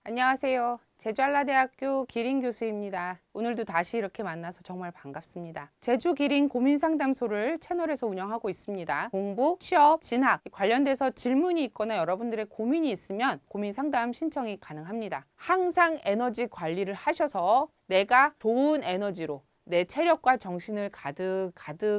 안녕하세요. 제주한라대학교 기린 교수입니다. 오늘도 다시 이렇게 만나서 정말 반갑습니다. 제주 기린 고민상담소를 채널에서 운영하고 있습니다. 공부, 취업, 진학 관련돼서 질문이 있거나 여러분들의 고민이 있으면 고민상담 신청이 가능합니다. 항상 에너지 관리를 하셔서 내가 좋은 에너지로 내 체력과 정신을 가득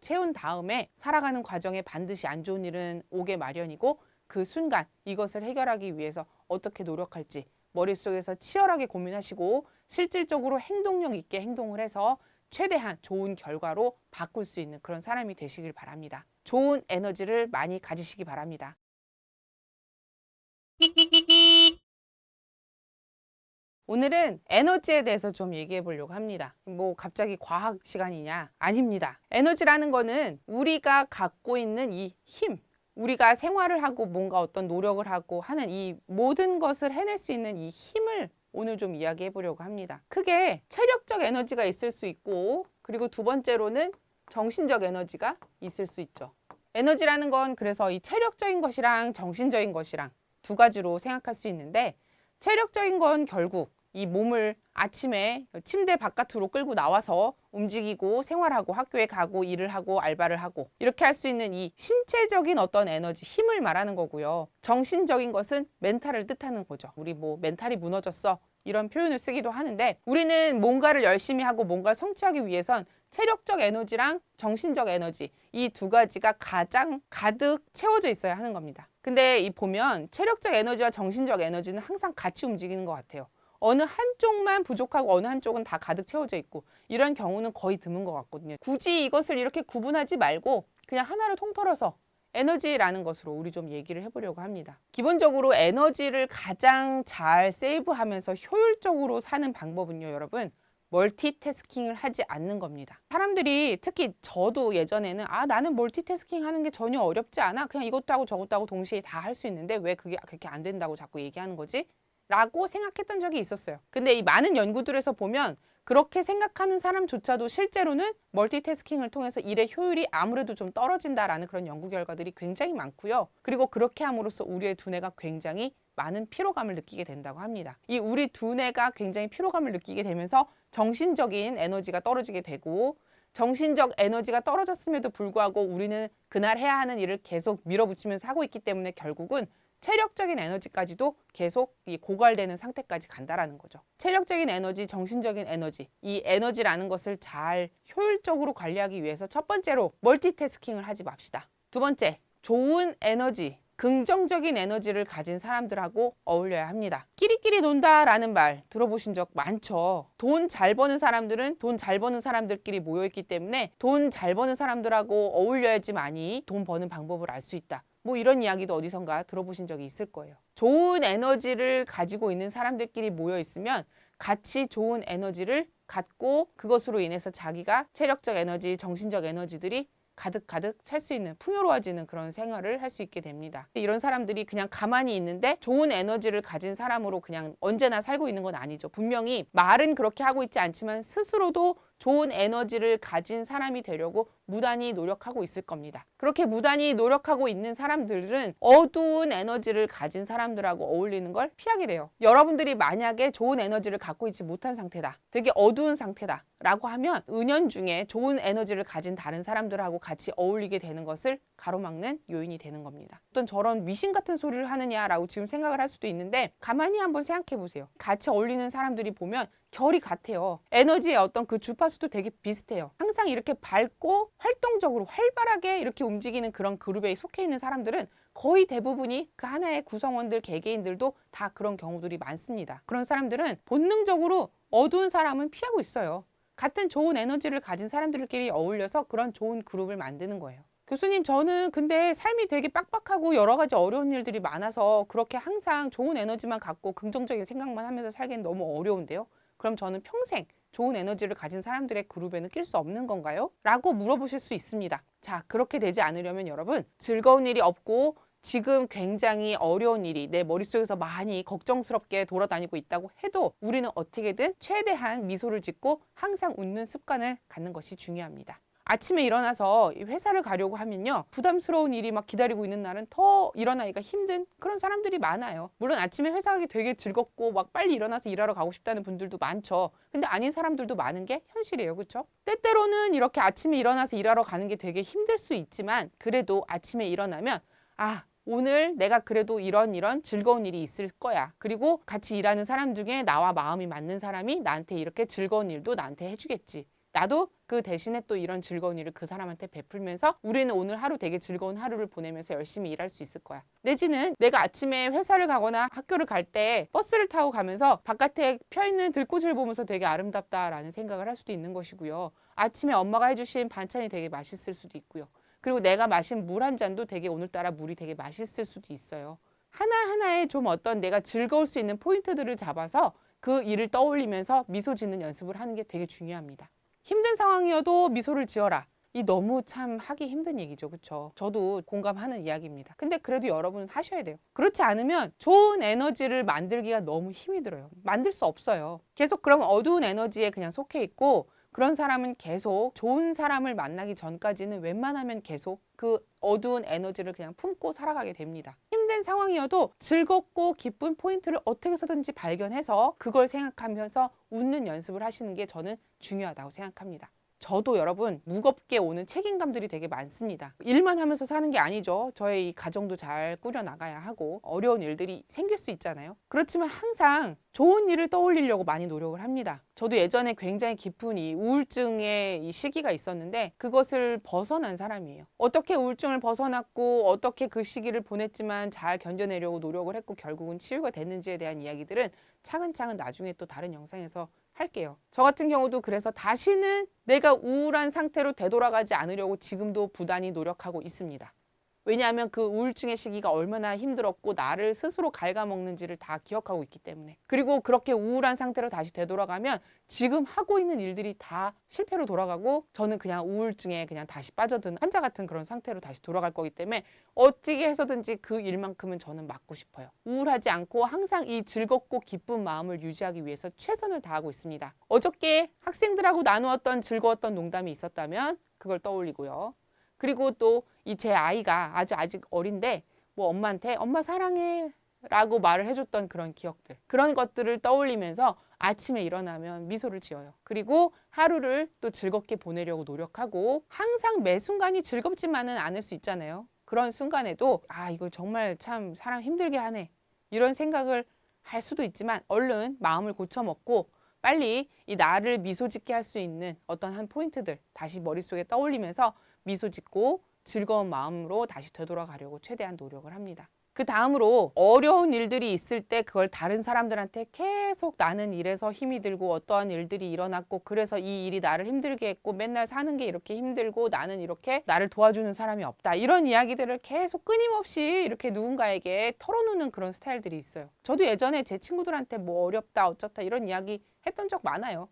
채운 다음에 살아가는 과정에 반드시 안 좋은 일은 오게 마련이고, 그 순간 이것을 해결하기 위해서 어떻게 노력할지 머릿속에서 치열하게 고민하시고 실질적으로 행동력 있게 행동을 해서 최대한 좋은 결과로 바꿀 수 있는 그런 사람이 되시길 바랍니다. 좋은 에너지를 많이 가지시기 바랍니다. 오늘은 에너지에 대해서 좀 얘기해 보려고 합니다. 뭐 갑자기 과학 시간이냐? 아닙니다. 에너지라는 거는 우리가 갖고 있는 이 힘, 우리가 생활을 하고 뭔가 어떤 노력을 하고 하는 이 모든 것을 해낼 수 있는 이 힘을 오늘 좀 이야기해 보려고 합니다. 크게 체력적 에너지가 있을 수 있고, 그리고 두 번째로는 정신적 에너지가 있을 수 있죠. 에너지라는 건 그래서 이 체력적인 것이랑 정신적인 것이랑 두 가지로 생각할 수 있는데, 체력적인 건 결국 이 몸을 아침에 침대 바깥으로 끌고 나와서 움직이고 생활하고 학교에 가고 일을 하고 알바를 하고 이렇게 할 수 있는 이 신체적인 어떤 에너지, 힘을 말하는 거고요. 정신적인 것은 멘탈을 뜻하는 거죠. 우리 뭐 멘탈이 무너졌어 이런 표현을 쓰기도 하는데, 우리는 뭔가를 열심히 하고 뭔가를 성취하기 위해선 체력적 에너지랑 정신적 에너지, 이 두 가지가 가장 가득 채워져 있어야 하는 겁니다. 근데 이 보면 체력적 에너지와 정신적 에너지는 항상 같이 움직이는 것 같아요. 어느 한쪽만 부족하고 어느 한쪽은 다 가득 채워져 있고, 이런 경우는 거의 드문 것 같거든요. 굳이 이것을 이렇게 구분하지 말고 그냥 하나를 통틀어서 에너지라는 것으로 우리 좀 얘기를 해보려고 합니다. 기본적으로 에너지를 가장 잘 세이브하면서 효율적으로 사는 방법은요, 여러분, 멀티태스킹을 하지 않는 겁니다. 사람들이, 특히 저도 예전에는 나는 멀티태스킹 하는 게 전혀 어렵지 않아, 그냥 이것도 하고 저것도 하고 동시에 다 할 수 있는데 왜 그게 그렇게 안 된다고 자꾸 얘기하는 거지? 라고 생각했던 적이 있었어요. 근데 이 많은 연구들에서 보면 그렇게 생각하는 사람조차도 실제로는 멀티태스킹을 통해서 일의 효율이 아무래도 좀 떨어진다라는 그런 연구 결과들이 굉장히 많고요. 그리고 그렇게 함으로써 우리의 두뇌가 굉장히 많은 피로감을 느끼게 된다고 합니다. 이 우리 두뇌가 굉장히 피로감을 느끼게 되면서 정신적인 에너지가 떨어지게 되고, 정신적 에너지가 떨어졌음에도 불구하고 우리는 그날 해야 하는 일을 계속 밀어붙이면서 하고 있기 때문에 결국은 체력적인 에너지까지도 계속 고갈되는 상태까지 간다라는 거죠. 체력적인 에너지, 정신적인 에너지, 이 에너지라는 것을 잘 효율적으로 관리하기 위해서 첫 번째로 멀티태스킹을 하지 맙시다. 두 번째, 좋은 에너지, 긍정적인 에너지를 가진 사람들하고 어울려야 합니다. 끼리끼리 논다라는 말 들어보신 적 많죠? 돈 잘 버는 사람들은 돈 잘 버는 사람들끼리 모여있기 때문에 돈 잘 버는 사람들하고 어울려야지만이 돈 버는 방법을 알 수 있다. 뭐 이런 이야기도 어디선가 들어보신 적이 있을 거예요. 좋은 에너지를 가지고 있는 사람들끼리 모여 있으면 같이 좋은 에너지를 갖고, 그것으로 인해서 자기가 체력적 에너지, 정신적 에너지들이 가득 찰 수 있는, 풍요로워지는 그런 생활을 할 수 있게 됩니다. 이런 사람들이 그냥 가만히 있는데 좋은 에너지를 가진 사람으로 그냥 언제나 살고 있는 건 아니죠. 분명히 말은 그렇게 하고 있지 않지만 스스로도 좋은 에너지를 가진 사람이 되려고 무단히 노력하고 있을 겁니다. 그렇게 무단히 노력하고 있는 사람들은 어두운 에너지를 가진 사람들하고 어울리는 걸 피하게 돼요. 여러분들이 만약에 좋은 에너지를 갖고 있지 못한 상태다, 되게 어두운 상태다 라고 하면 은연중에 좋은 에너지를 가진 다른 사람들하고 같이 어울리게 되는 것을 가로막는 요인이 되는 겁니다. 어떤 저런 미신 같은 소리를 하느냐라고 지금 생각을 할 수도 있는데, 가만히 한번 생각해 보세요. 같이 어울리는 사람들이 보면 결이 같아요. 에너지의 어떤 그 주파수도 되게 비슷해요. 항상 이렇게 밝고 활동적으로 활발하게 이렇게 움직이는 그런 그룹에 속해 있는 사람들은 거의 대부분이 그 하나의 구성원들, 개개인들도 다 그런 경우들이 많습니다. 그런 사람들은 본능적으로 어두운 사람은 피하고 있어요. 같은 좋은 에너지를 가진 사람들끼리 어울려서 그런 좋은 그룹을 만드는 거예요. 교수님, 저는 근데 삶이 되게 빡빡하고 여러 가지 어려운 일들이 많아서 그렇게 항상 좋은 에너지만 갖고 긍정적인 생각만 하면서 살기는 너무 어려운데요. 그럼 저는 평생 좋은 에너지를 가진 사람들의 그룹에는 낄 수 없는 건가요? 라고 물어보실 수 있습니다. 자, 그렇게 되지 않으려면 여러분, 즐거운 일이 없고 지금 굉장히 어려운 일이 내 머릿속에서 많이 걱정스럽게 돌아다니고 있다고 해도 우리는 어떻게든 최대한 미소를 짓고 항상 웃는 습관을 갖는 것이 중요합니다. 아침에 일어나서 회사를 가려고 하면요, 부담스러운 일이 막 기다리고 있는 날은 더 일어나기가 힘든 그런 사람들이 많아요. 물론 아침에 회사 가기 되게 즐겁고 막 빨리 일어나서 일하러 가고 싶다는 분들도 많죠. 근데 아닌 사람들도 많은 게 현실이에요. 그렇죠? 때때로는 이렇게 아침에 일어나서 일하러 가는 게 되게 힘들 수 있지만, 그래도 아침에 일어나면 오늘 내가 그래도 이런 즐거운 일이 있을 거야. 그리고 같이 일하는 사람 중에 나와 마음이 맞는 사람이 나한테 이렇게 즐거운 일도 나한테 해주겠지. 나도 그 대신에 또 이런 즐거운 일을 그 사람한테 베풀면서 우리는 오늘 하루 되게 즐거운 하루를 보내면서 열심히 일할 수 있을 거야. 내지는 내가 아침에 회사를 가거나 학교를 갈 때 버스를 타고 가면서 바깥에 펴있는 들꽃을 보면서 되게 아름답다라는 생각을 할 수도 있는 것이고요. 아침에 엄마가 해주신 반찬이 되게 맛있을 수도 있고요. 그리고 내가 마신 물 한 잔도 되게 오늘따라 물이 되게 맛있을 수도 있어요. 하나하나에 좀 어떤 내가 즐거울 수 있는 포인트들을 잡아서 그 일을 떠올리면서 미소 짓는 연습을 하는 게 되게 중요합니다. 힘든 상황이어도 미소를 지어라. 이 너무 참 하기 힘든 얘기죠. 그렇죠? 저도 공감하는 이야기입니다. 근데 그래도 여러분은 하셔야 돼요. 그렇지 않으면 좋은 에너지를 만들기가 너무 힘이 들어요. 만들 수 없어요. 계속 그럼 어두운 에너지에 그냥 속해 있고, 그런 사람은 계속 좋은 사람을 만나기 전까지는 웬만하면 계속 그 어두운 에너지를 그냥 품고 살아가게 됩니다. 힘든 상황이어도 즐겁고 기쁜 포인트를 어떻게 해서든지 발견해서 그걸 생각하면서 웃는 연습을 하시는 게 저는 중요하다고 생각합니다. 저도 여러분 무겁게 오는 책임감들이 되게 많습니다. 일만 하면서 사는 게 아니죠. 저의 이 가정도 잘 꾸려나가야 하고 어려운 일들이 생길 수 있잖아요. 그렇지만 항상 좋은 일을 떠올리려고 많이 노력을 합니다. 저도 예전에 굉장히 깊은 이 우울증의 이 시기가 있었는데 그것을 벗어난 사람이에요. 어떻게 우울증을 벗어났고 어떻게 그 시기를 보냈지만 잘 견뎌내려고 노력을 했고 결국은 치유가 됐는지에 대한 이야기들은 차근차근 나중에 또 다른 영상에서 할게요. 저 같은 경우도 그래서 다시는 내가 우울한 상태로 되돌아가지 않으려고 지금도 부단히 노력하고 있습니다. 왜냐하면 그 우울증의 시기가 얼마나 힘들었고 나를 스스로 갉아먹는지를 다 기억하고 있기 때문에. 그리고 그렇게 우울한 상태로 다시 되돌아가면 지금 하고 있는 일들이 다 실패로 돌아가고 저는 그냥 우울증에 그냥 다시 빠져든 환자 같은 그런 상태로 다시 돌아갈 거기 때문에 어떻게 해서든지 그 일만큼은 저는 막고 싶어요. 우울하지 않고 항상 이 즐겁고 기쁜 마음을 유지하기 위해서 최선을 다하고 있습니다. 어저께 학생들하고 나누었던 즐거웠던 농담이 있었다면 그걸 떠올리고요. 그리고 또 이 제 아이가 아직 어린데 뭐 엄마한테 엄마 사랑해 라고 말을 해줬던 그런 기억들, 그런 것들을 떠올리면서 아침에 일어나면 미소를 지어요. 그리고 하루를 또 즐겁게 보내려고 노력하고, 항상 매 순간이 즐겁지만은 않을 수 있잖아요. 그런 순간에도 이거 정말 참 사람 힘들게 하네 이런 생각을 할 수도 있지만 얼른 마음을 고쳐먹고 빨리 이 나를 미소 짓게 할 수 있는 어떤 한 포인트들 다시 머릿속에 떠올리면서 미소 짓고 즐거운 마음으로 다시 되돌아가려고 최대한 노력을 합니다. 그 다음으로 어려운 일들이 있을 때 그걸 다른 사람들한테 계속 나는 이래서 힘이 들고 어떠한 일들이 일어났고 그래서 이 일이 나를 힘들게 했고 맨날 사는 게 이렇게 힘들고 나는 이렇게 나를 도와주는 사람이 없다 이런 이야기들을 계속 끊임없이 이렇게 누군가에게 털어놓는 그런 스타일들이 있어요. 저도 예전에 제 친구들한테 뭐 어렵다 어쩌다 이런 이야기 했던 적 많아요.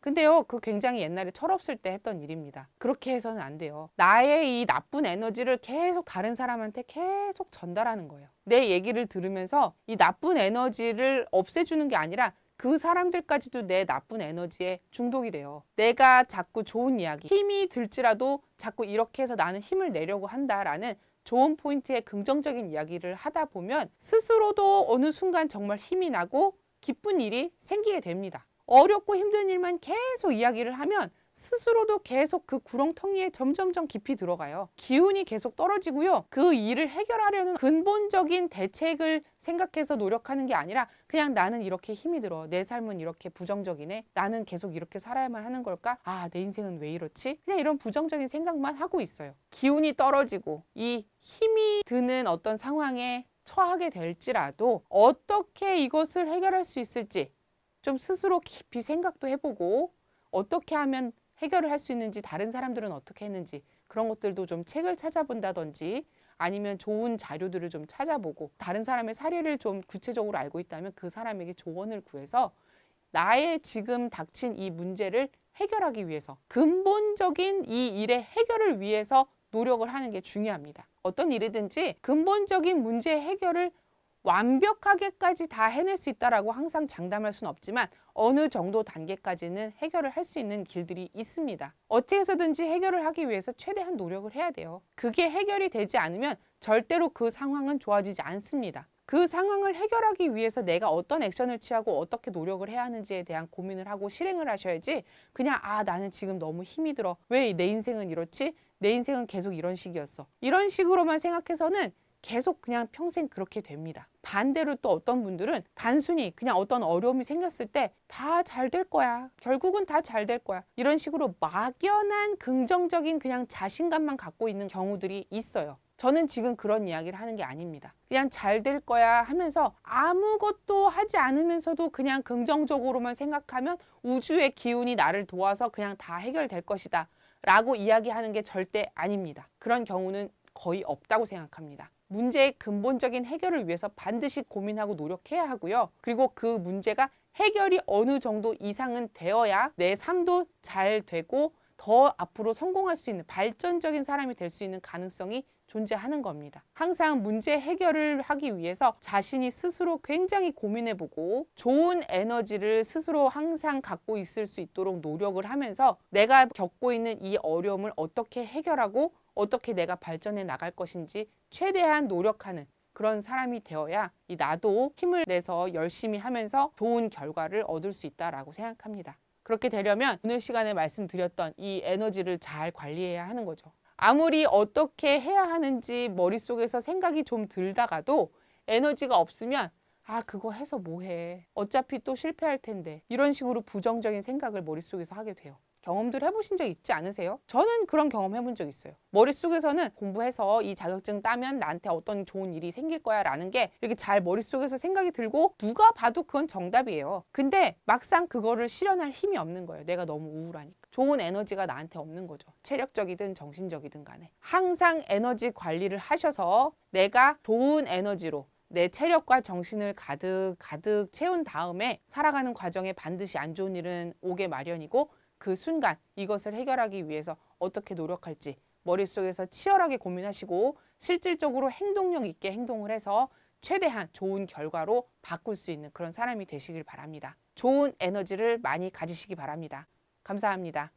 근데요, 그 굉장히 옛날에 철없을 때 했던 일입니다. 그렇게 해서는 안 돼요. 나의 이 나쁜 에너지를 계속 다른 사람한테 계속 전달하는 거예요. 내 얘기를 들으면서 이 나쁜 에너지를 없애주는 게 아니라 그 사람들까지도 내 나쁜 에너지에 중독이 돼요. 내가 자꾸 좋은 이야기, 힘이 들지라도 자꾸 이렇게 해서 나는 힘을 내려고 한다라는 좋은 포인트의 긍정적인 이야기를 하다 보면 스스로도 어느 순간 정말 힘이 나고 기쁜 일이 생기게 됩니다. 어렵고 힘든 일만 계속 이야기를 하면 스스로도 계속 그 구렁텅이에 점점점 깊이 들어가요. 기운이 계속 떨어지고요. 그 일을 해결하려는 근본적인 대책을 생각해서 노력하는 게 아니라 그냥 나는 이렇게 힘이 들어. 내 삶은 이렇게 부정적이네. 나는 계속 이렇게 살아야만 하는 걸까? 내 인생은 왜 이렇지? 그냥 이런 부정적인 생각만 하고 있어요. 기운이 떨어지고 이 힘이 드는 어떤 상황에 처하게 될지라도 어떻게 이것을 해결할 수 있을지 좀 스스로 깊이 생각도 해보고 어떻게 하면 해결을 할 수 있는지, 다른 사람들은 어떻게 했는지 그런 것들도 좀 책을 찾아본다든지 아니면 좋은 자료들을 좀 찾아보고 다른 사람의 사례를 좀 구체적으로 알고 있다면 그 사람에게 조언을 구해서 나의 지금 닥친 이 문제를 해결하기 위해서 근본적인 이 일의 해결을 위해서 노력을 하는 게 중요합니다. 어떤 일이든지 근본적인 문제 해결을 완벽하게까지 다 해낼 수 있다라고 항상 장담할 수는 없지만 어느 정도 단계까지는 해결을 할 수 있는 길들이 있습니다. 어떻게 해서든지 해결을 하기 위해서 최대한 노력을 해야 돼요. 그게 해결이 되지 않으면 절대로 그 상황은 좋아지지 않습니다. 그 상황을 해결하기 위해서 내가 어떤 액션을 취하고 어떻게 노력을 해야 하는지에 대한 고민을 하고 실행을 하셔야지 그냥 나는 지금 너무 힘이 들어. 왜 내 인생은 이렇지? 내 인생은 계속 이런 식이었어. 이런 식으로만 생각해서는 계속 그냥 평생 그렇게 됩니다. 반대로 또 어떤 분들은 단순히 그냥 어떤 어려움이 생겼을 때 다 잘 될 거야. 결국은 다 잘 될 거야. 이런 식으로 막연한 긍정적인 그냥 자신감만 갖고 있는 경우들이 있어요. 저는 지금 그런 이야기를 하는 게 아닙니다. 그냥 잘 될 거야 하면서 아무것도 하지 않으면서도 그냥 긍정적으로만 생각하면 우주의 기운이 나를 도와서 그냥 다 해결될 것이다 라고 이야기하는 게 절대 아닙니다. 그런 경우는 거의 없다고 생각합니다. 문제의 근본적인 해결을 위해서 반드시 고민하고 노력해야 하고요. 그리고 그 문제가 해결이 어느 정도 이상은 되어야 내 삶도 잘 되고 더 앞으로 성공할 수 있는 발전적인 사람이 될 수 있는 가능성이 존재하는 겁니다. 항상 문제 해결을 하기 위해서 자신이 스스로 굉장히 고민해보고 좋은 에너지를 스스로 항상 갖고 있을 수 있도록 노력을 하면서 내가 겪고 있는 이 어려움을 어떻게 해결하고 어떻게 내가 발전해 나갈 것인지 최대한 노력하는 그런 사람이 되어야 나도 힘을 내서 열심히 하면서 좋은 결과를 얻을 수 있다라고 생각합니다. 그렇게 되려면 오늘 시간에 말씀드렸던 이 에너지를 잘 관리해야 하는 거죠. 아무리 어떻게 해야 하는지 머릿속에서 생각이 좀 들다가도 에너지가 없으면 그거 해서 뭐해. 어차피 또 실패할 텐데. 이런 식으로 부정적인 생각을 머릿속에서 하게 돼요. 경험들 해보신 적 있지 않으세요? 저는 그런 경험 해본 적 있어요. 머릿속에서는 공부해서 이 자격증 따면 나한테 어떤 좋은 일이 생길 거야 라는 게 이렇게 잘 머릿속에서 생각이 들고 누가 봐도 그건 정답이에요. 근데 막상 그거를 실현할 힘이 없는 거예요. 내가 너무 우울하니까. 좋은 에너지가 나한테 없는 거죠. 체력적이든 정신적이든 간에. 항상 에너지 관리를 하셔서 내가 좋은 에너지로 내 체력과 정신을 가득 채운 다음에 살아가는 과정에 반드시 안 좋은 일은 오게 마련이고 그 순간 이것을 해결하기 위해서 어떻게 노력할지 머릿속에서 치열하게 고민하시고 실질적으로 행동력 있게 행동을 해서 최대한 좋은 결과로 바꿀 수 있는 그런 사람이 되시길 바랍니다. 좋은 에너지를 많이 가지시기 바랍니다. 감사합니다.